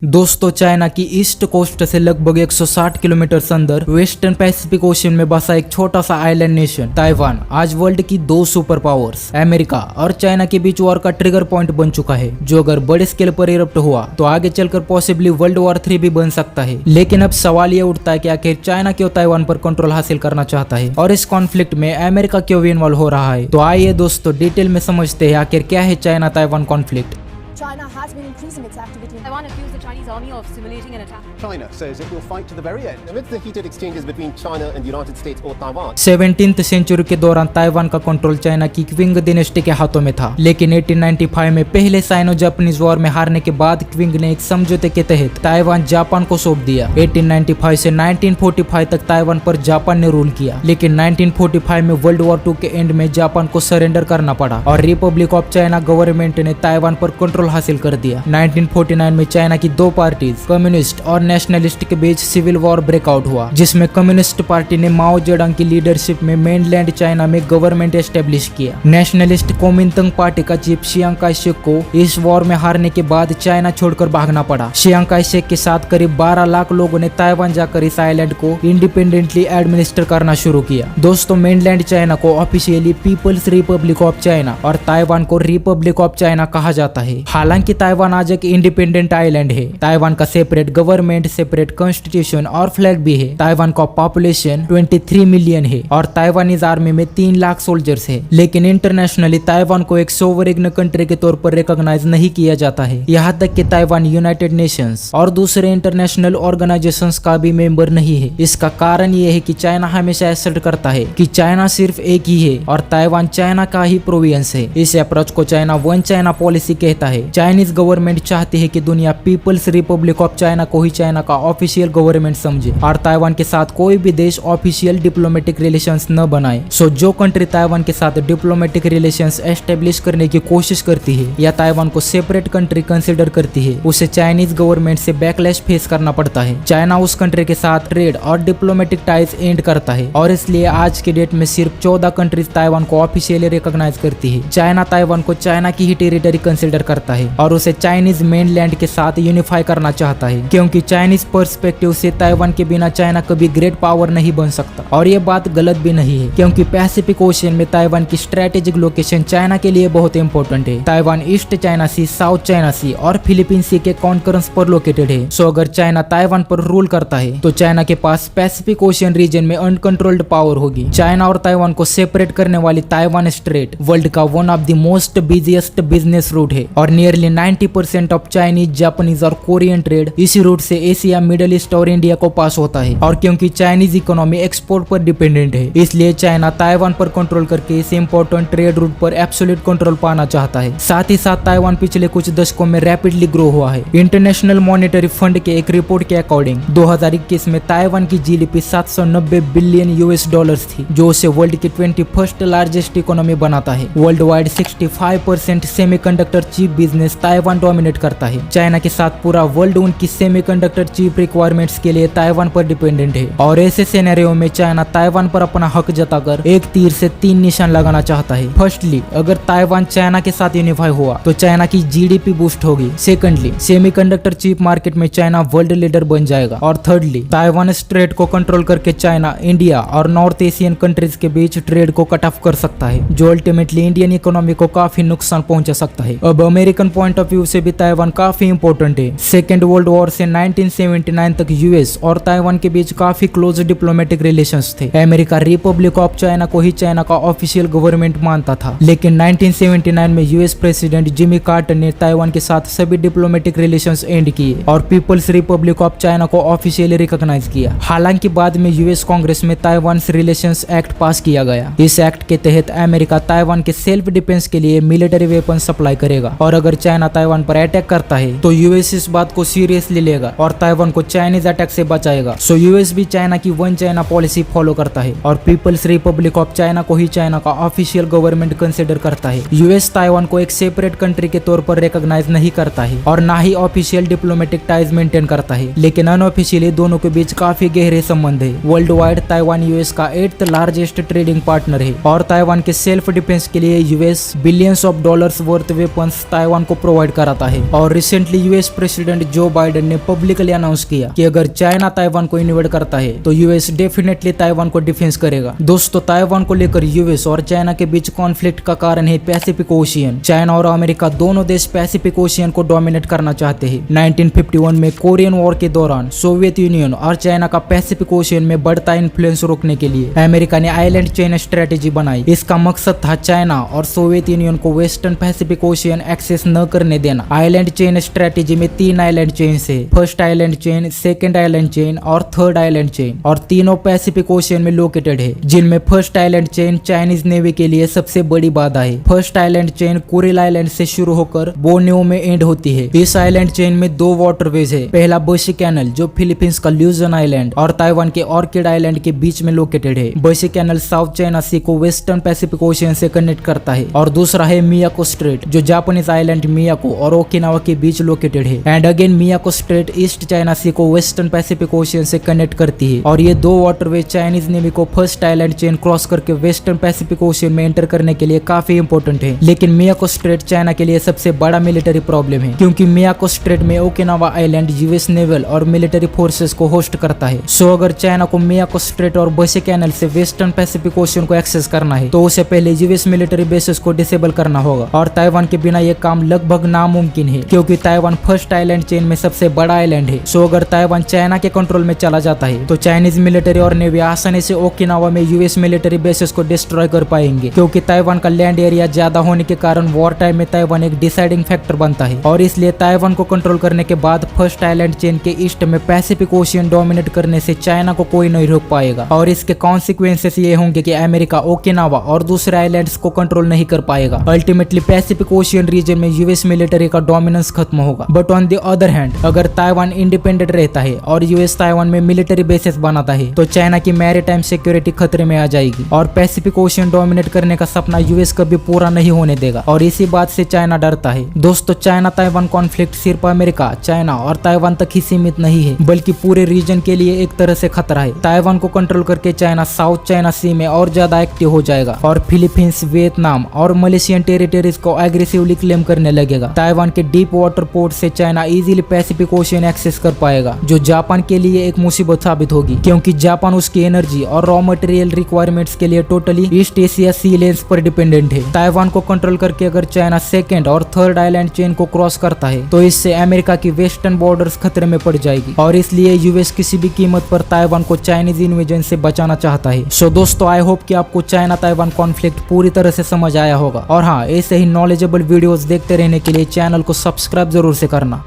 दोस्तों, चाइना की east coast से लगभग 160 किलोमीटर अंदर वेस्टर्न पैसिफिक ओशन में बसा एक छोटा सा आइलैंड नेशन ताइवान आज वर्ल्ड की दो सुपर पावर्स अमेरिका और चाइना के बीच वॉर का ट्रिगर पॉइंट बन चुका है, जो अगर बड़े स्केल पर इरप्ट हुआ तो आगे चलकर पॉसिबली वर्ल्ड वॉर 3 भी बन सकता है। लेकिन अब सवाल ये उठता है कि आखिर चाइना क्यों ताइवान पर कंट्रोल हासिल करना चाहता है और इस कॉन्फ्लिक्ट में अमेरिका क्यों भी इन्वॉल्व हो रहा है। तो आइए दोस्तों डिटेल में समझते हैं आखिर क्या है China Taiwan conflict. China has been increasing its activity. Taiwan accused the Chinese army of simulating an attack. China says it will fight to the very end. Amidst the heated exchanges between China and the United States or Taiwan. 17th century के दौरान Taiwan का control China की Qing dynasty के हाथों में था, लेकिन 1895 में पहले साइनो जापानीज वॉर में हारने के बाद क्विंग ने एक समझौते के तहत ताइवान जापान को सौंप दिया। 1895 से 1945 तक ताइवान पर जापान ने रूल किया, लेकिन 1945 में वर्ल्ड वॉर 2 के एंड में जापान को सरेंडर करना पड़ा और रिपब्लिक ऑफ चाइना गवर्नमेंट ने ताइवान पर कंट्रोल हासिल कर दिया। 1949 में चाइना की दो पार्टीज कम्युनिस्ट और नेशनलिस्ट के बीच सिविल वॉर ब्रेकआउट हुआ, जिसमें कम्युनिस्ट पार्टी ने माओ जेडंग की लीडरशिप में मेनलैंड चाइना में गवर्नमेंट एस्टेब्लिश किया। नेशनलिस्ट कोमिंतंग पार्टी का चीफ शियांग काइशेक को इस वॉर में हारने के बाद चाइना छोड़कर भागना पड़ा। शियांग काइशेक के साथ करीब 12 लाख लोगों ने ताइवान जाकर इस आइलैंड को इंडिपेंडेंटली एडमिनिस्टर करना शुरू किया। दोस्तों, मेनलैंड चाइना को officially People's Republic of China और ताइवान को रिपब्लिक ऑफ चाइना कहा जाता है। हालांकि ताइवान आज एक इंडिपेंडेंट आइलैंड है। ताइवान का सेपरेट गवर्नमेंट, सेपरेट कॉन्स्टिट्यूशन और फ्लैग भी है। ताइवान का पॉपुलेशन 23 मिलियन है और ताइवानीज आर्मी में 3 लाख सोल्जर्स है। लेकिन इंटरनेशनली ताइवान को एक सोवरेन कंट्री के तौर पर रिकॉग्नाइज नहीं किया जाता है। यहाँ तक कि ताइवान यूनाइटेड नेशंस और दूसरे इंटरनेशनल ऑर्गेनाइजेशंस का भी मेंबर नहीं है। इसका कारण ये है कि चाइना हमेशा एसर्ट करता है कि चाइना सिर्फ एक ही है और ताइवान चाइना का ही प्रोविंस है। इस अप्रोच को चाइना वन चाइना पॉलिसी कहता है। चाइनीज गवर्नमेंट चाहती है कि दुनिया पीपल्स रिपब्लिक ऑफ चाइना को ही चाइना का ऑफिशियल गवर्नमेंट समझे और ताइवान के साथ कोई भी देश ऑफिशियल डिप्लोमेटिक रिलेशंस न बनाए। सो जो कंट्री ताइवान के साथ डिप्लोमेटिक रिलेशंस एस्टेब्लिश करने की कोशिश करती है या ताइवान को सेपरेट कंट्री कंसिडर करती है, उसे चाइनीज गवर्नमेंट से बैकलैश फेस करना पड़ता है। चाइना उस कंट्री के साथ ट्रेड और डिप्लोमेटिक टाइज एंड करता है और इसलिए आज के डेट में सिर्फ 14 कंट्रीज ताइवान को ऑफिशियली रिकॉग्नाइज करती है। चाइना ताइवान को चाइना की ही टेरिटरी कंसिडर करता है और उसे चाइनीज मेनलैंड के साथ यूनिफाई करना चाहता है, क्योंकि चाइनीज पर्सपेक्टिव से ताइवान के बिना चाइना कभी ग्रेट पावर नहीं बन सकता। और ये बात गलत भी नहीं है, क्योंकि पैसिफिक ओशन में ताइवान की स्ट्रेटेजिक लोकेशन चाइना के लिए बहुत इंपॉर्टेंट है। ताइवान ईस्ट चाइना सी, साउथ चाइना सी और फिलीपीन सी के कॉन्करेंस पर लोकेटेड है। सो अगर चाइना ताइवान पर रूल करता है तो चाइना के पास पैसिफिक ओशन रीजन में अनकंट्रोल्ड पावर होगी। चाइना और ताइवान को सेपरेट करने वाली ताइवान स्ट्रेट वर्ल्ड का one of the most busiest business route है और नियरली 90% ऑफ चाइनीज, जापानीज और कोरियन ट्रेड इसी रूट से एशिया, मिडिल ईस्ट और इंडिया को पास होता है। और क्योंकि चाइनीज इकोनॉमी एक्सपोर्ट पर डिपेंडेंट है, इसलिए चाइना ताइवान पर कंट्रोल करके इस इंपॉर्टेंट ट्रेड रूट पर एब्सोल्यूट कंट्रोल पाना चाहता है। साथ ही साथ ताइवान पिछले कुछ दशकों में रैपिडली ग्रो हुआ है। इंटरनेशनल मॉनेटरी फंड के एक रिपोर्ट के अकॉर्डिंग 2021 में ताइवान की जीडीपी 790 बिलियन यूएस डॉलर्स थी, जो उसे वर्ल्ड की 21st लार्जेस्ट इकोनॉमी बनाता है। World wide 65% semiconductor chip business Taiwan dominate करता है। चाइना के साथ पूरा वर्ल्ड उनकी सेमीकंडक्टर चिप रिक्वायरमेंट्स के लिए ताइवान पर डिपेंडेंट है और ऐसे सिनेरियो में चाइना ताइवान पर अपना हक जताकर एक तीर से 3 निशान लगाना चाहता है। फर्स्टली, अगर ताइवान चाइना के साथ यूनिफाई हुआ तो चाइना की जीडीपी बूस्ट होगी। सेकंडली, सेमीकंडक्टर चिप मार्केट में चाइना वर्ल्ड लीडर बन जाएगा। और थर्डली, ताइवान स्ट्रेट को कंट्रोल करके चाइना इंडिया और नॉर्थ एशियन कंट्रीज के बीच ट्रेड को कट ऑफ कर सकता है, जो अल्टीमेटली इंडियन इकोनॉमी को काफी नुकसान पहुंचा सकता है। अब अमेरिकन पॉइंट ऑफ व्यू से भी ताइवान काफी इंपॉर्टेंट है। सेकेंड वर्ल्ड वॉर से 1979 तक यूएस और ताइवान के बीच काफी क्लोज डिप्लोमेटिक रिलेशंस थे। अमेरिका रिपब्लिक ऑफ चाइना को ही चाइना का ऑफिशियल गवर्नमेंट मानता था, लेकिन 1979 में यूएस प्रेसिडेंट जिमी कार्टर ने ताइवान के साथ सभी डिप्लोमेटिक रिलेशंस एंड किए और पीपल्स रिपब्लिक ऑफ चाइना को ऑफिशियली रिकॉग्नाइज किया। हालांकि बाद में यूएस कांग्रेस में ताइवान रिलेशंस एक्ट पास किया गया। इस एक्ट के तहत अमेरिका ताइवान के सेल्फ डिफेंस के लिए मिलिट्री वेपन सप्लाई करेगा और अगर चाइना ताइवान पर अटैक करता है तो यूएस इस बात को सीरियसली लेगा और ताइवान को चाइनीज अटैक से बचाएगा। सो यूएस भी चाइना की वन चाइना पॉलिसी फॉलो करता है और पीपल्स रिपब्लिक ऑफ चाइना को ही चाइना का ऑफिशियल गवर्नमेंट कंसिडर करता है। यूएस ताइवान को एक सेपरेट कंट्री के तौर पर रिकॉग्नाइज नहीं करता है और ना ही ऑफिशियल डिप्लोमेटिक टाइज मेंटेन करता है, लेकिन अनऑफिशियली दोनों के बीच काफी गहरे संबंध है। वर्ल्ड वाइड ताइवान यूएस का 8th लार्जेस्ट ट्रेडिंग पार्टनर है और ताइवान के सेल्फ डिफेंस के लिए US billions of dollars worth weapons Taiwan को प्रोवाइड कराता है। और recently US president Joe Biden ने पब्लिकली अनाउंस किया कि अगर चाइना ताइवान को इन्वेड करता है तो यूएस डेफिनेटली ताइवान को डिफेंस करेगा। दोस्तों, ताइवान को लेकर यूएस और चाइना के बीच कॉन्फ्लिक्ट का कारण है पैसिफिक ओशियन। चाइना और अमेरिका दोनों देश पैसिफिक ओशियन को डोमिनेट करना चाहते हैं। 1951 में कोरियन वॉर के दौरान सोवियत यूनियन और चाइना का पैसिफिक ओशियन में बढ़ता इन्फ्लुएंस रोकने के लिए अमेरिका ने आइलैंड चेन स्ट्रेटेजी बनाई। इसका मकसद था चाइना और सोवियत यूनियन को वेस्टर्न पैसिफिक ओशियन एक्सेस न करने देना। आइलैंड चेन स्ट्रेटेजी में 3 आइलैंड चेन है, first island chain, second island chain और थर्ड आइलैंड चेन, और तीनों पैसिफिक ओशियन में लोकेटेड है, जिनमें first island chain Chinese navy के लिए सबसे बड़ी बाधा है। First island chain Kuril island से शुरू होकर बोर्नियो में एंड होती है। इस आइलैंड चेन में 2 वाटरवेज है। पहला बशी कैनल जो फिलीपींस का ल्यूजन आइलैंड और ताइवान के ऑर्किड आइलैंड के बीच में लोकेटेड है। बशी कैनल साउथ चाइना सी को वेस्टर्न पैसिफिक ओशियन से कनेक्ट करता है। और दूसरा है मियाको स्ट्रेट जो जापानीज आइलैंड मियाको और ओकिनावा के बीच लोकेटेड है। And again Miyako Strait East China Sea को वेस्टर्न पैसिफिक ओशियन से कनेक्ट करती है। और ये 2 वाटरवे चाइनीज नेवी को फर्स्ट आइलैंड चेन क्रॉस करके वेस्टर्न पैसिफिक ओशियन में एंटर करने के लिए काफी इंपॉर्टेंट है। लेकिन मियाको स्ट्रेट चाइना के लिए सबसे बड़ा मिलिट्री प्रॉब्लम है, क्योंकि मियाको स्ट्रेट में ओकिनावा आइलैंड यूएस नेवल और मिलिट्री फोर्सेस को होस्ट करता है। सो अगर चाइना को मियाको स्ट्रेट और बशी कैनल से वेस्टर्न पैसिफिक ओशियन को एक्सेस करना है तो उसे पहले यूएस मिलिट्री बेसेस को डिसेबल करना होगा। और ताइवान के बिना यह काम लगभग नामुमकिन है, क्योंकि ताइवान फर्स्ट आइलैंड चेन में सबसे बड़ा आइलैंड है। सो अगर ताइवान चाइना के कंट्रोल में चला जाता है तो चाइनीज मिलिट्री और नेवी आसानी से ओकिनावा में यूएस मिलिट्री बेसेस को डिस्ट्रॉय कर पाएंगे, क्योंकि ताइवान का लैंड एरिया ज्यादा होने के कारण वॉर टाइम में ताइवान एक डिसाइडिंग फैक्टर बनता है। और इसलिए ताइवान को कंट्रोल करने के बाद फर्स्ट आइलैंड चेन के ईस्ट में पैसिफिक ओशियन डोमिनेट करने से चाइना को कोई नहीं रोक पाएगा। और इसके कॉन्सिक्वेंसेस ये होंगे कि अमेरिका ओकिनावा और दूसरे आइलैंड्स को कंट्रोल नहीं कर पाएगा। अल्टीमेटली पैसिफिक ओशियन रीजन में यूएस मिलिट्री का डोमिनेंस खत्म होगा। But on the other hand अगर ताइवान इंडिपेंडेंट रहता है और यूएस ताइवान में मिलिट्री बेसेस बनाता है तो चाइना की मैरीटाइम सिक्योरिटी खतरे में आ जाएगी और पैसिफिक ओशियन डोमिनेट करने का सपना यूएस कभी पूरा नहीं होने देगा। और इसी बात से चाइना डरता है। दोस्तों, चाइना ताइवान कॉन्फ्लिक्ट सिर्फ अमेरिका, चाइना और ताइवान तक ही सीमित नहीं है, बल्कि पूरे रीजन के लिए एक तरह से खतरा है। ताइवान को कंट्रोल करके चाइना साउथ चाइना सी में और ज्यादा एक्टिव हो जाएगा और फिलीपींस, वियतनाम और मलेशियन टेरिटरीज को एग्रेसिवली क्लेम करने लगेगा। ताइवान के डीप वाटर पोर्ट से China easily Pacific Ocean access कर पाएगा, जो जापान के लिए एक मुसीबत साबित होगी, क्योंकि जापान उसकी एनर्जी और रॉ मटेरियल रिक्वायरमेंट्स के लिए टोटली ईस्ट एशिया सी लेन्स पर डिपेंडेंट है। ताइवान को कंट्रोल करके अगर चाइना सेकेंड और थर्ड आइलैंड चेन को क्रॉस करता है तो इससे अमेरिका की वेस्टर्न बॉर्डर्स खतरे में पड़ जाएगी। और इसलिए यूएस किसी भी कीमत पर ताइवान को चाइनीज इन्वेजन से बचाना चाहता है। सो दोस्तों, आई होप कि आपको चाइना ताइवान कॉन्फ्लिक्ट पूरी तरह से समझ आया होगा। और हाँ, ऐसे ही नॉलेजेबल वीडियोस देखते रहने के लिए चैनल को सब्सक्राइब जरूर से करना।